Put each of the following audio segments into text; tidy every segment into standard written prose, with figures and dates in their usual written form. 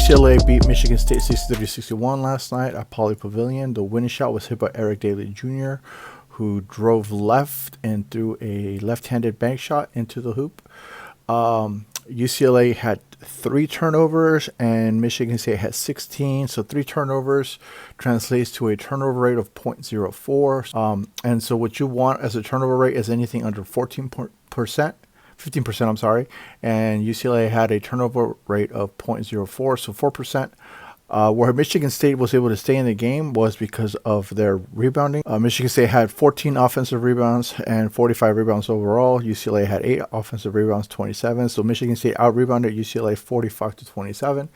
UCLA beat Michigan State 63-61 last night at Poly Pavilion. The winning shot was hit by Eric Daly Jr., who drove left and threw a left-handed bank shot into the hoop. UCLA had 3 turnovers and Michigan State had 16. So 3 turnovers translates to a turnover rate of 0.04. And so what you want as a turnover rate is anything under 15%, I'm sorry. And UCLA had a turnover rate of 0.04, so 4%. Where Michigan State was able to stay in the game was because of their rebounding. Michigan State had 14 offensive rebounds and 45 rebounds overall. UCLA had 8 offensive rebounds, 27. So Michigan State out-rebounded UCLA 45-27.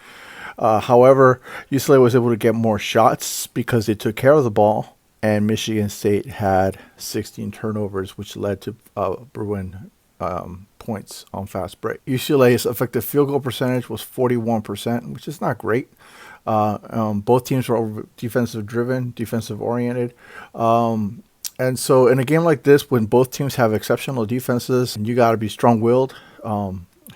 However, UCLA was able to get more shots because they took care of the ball, and Michigan State had 16 turnovers, which led to Bruin points on fast break. UCLA's effective field goal percentage was 41%, which is not great. Both teams were defensive driven, defensive oriented. And so in a game like this, when both teams have exceptional defenses, you got to be strong-willed,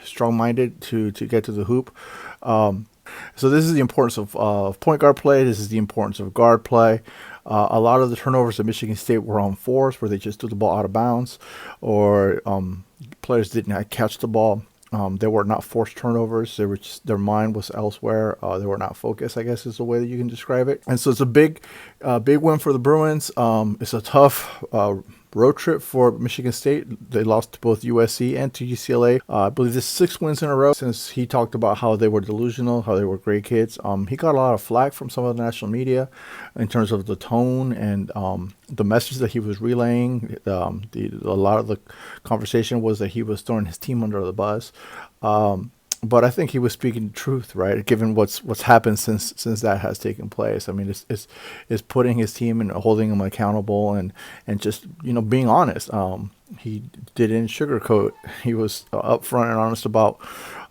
strong-minded to get to the hoop. So this is the importance of point guard play. This is the importance of guard play. A lot of the turnovers at Michigan State were on fours, where they just threw the ball out of bounds, or players didn't catch the ball. They were not forced turnovers. They were just, their mind was elsewhere. They were not focused, I guess is the way that you can describe it. And so it's a big win for the Bruins. It's a tough road trip for Michigan State. They lost to both USC and to UCLA. I believe this 6 wins in a row. Since he talked about how they were delusional, how they were great kids, he got a lot of flack from some of the national media in terms of the tone and the message that he was relaying. A lot of the conversation was that he was throwing his team under the bus. But I think he was speaking the truth, right? Given what's happened since that has taken place. I mean, it's putting his team and holding them accountable and just being honest. He didn't sugarcoat. He was upfront and honest about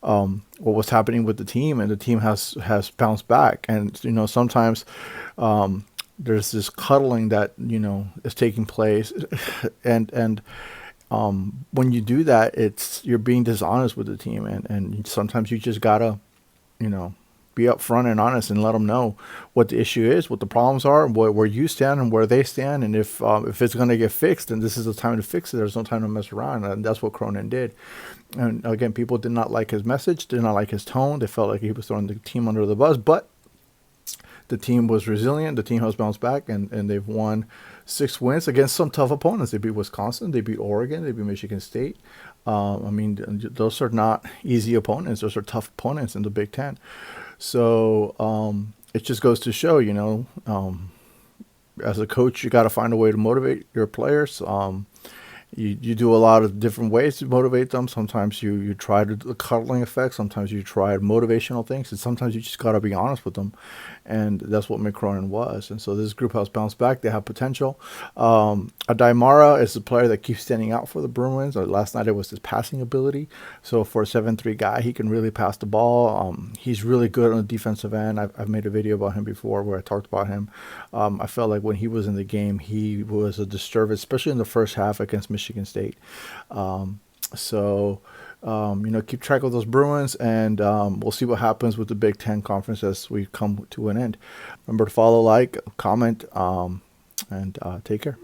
what was happening with the team, and the team has bounced back. And sometimes there's this cuddling that is taking place, and when you do that, you're being dishonest with the team, and sometimes you just gotta, be upfront and honest and let them know what the issue is, what the problems are, where you stand and where they stand, and if it's gonna get fixed, then this is the time to fix it. There's no time to mess around, and that's what Cronin did. And again, people did not like his message, did not like his tone. They felt like he was throwing the team under the bus, but the team was resilient. The team has bounced back, and they've won 6 wins against some tough opponents. They beat Wisconsin, they beat Oregon, they beat Michigan State. Those are not easy opponents. Those are tough opponents in the Big Ten. So it just goes to show, as a coach, you got to find a way to motivate your players. You do a lot of different ways to motivate them. Sometimes you try the cuddling effect. Sometimes you try motivational things. And sometimes you just got to be honest with them. And that's what Mick Cronin was. And so this group has bounced back. They have potential. Adaimara is a player that keeps standing out for the Bruins. Last night it was his passing ability. So for a 7'3" guy, he can really pass the ball. He's really good on the defensive end. I've made a video about him before where I talked about him. I felt like when he was in the game, he was a disturbance, especially in the first half against Michigan State. Keep track of those Bruins, and we'll see what happens with the Big Ten Conference as we come to an end. Remember to follow, like, comment, and take care.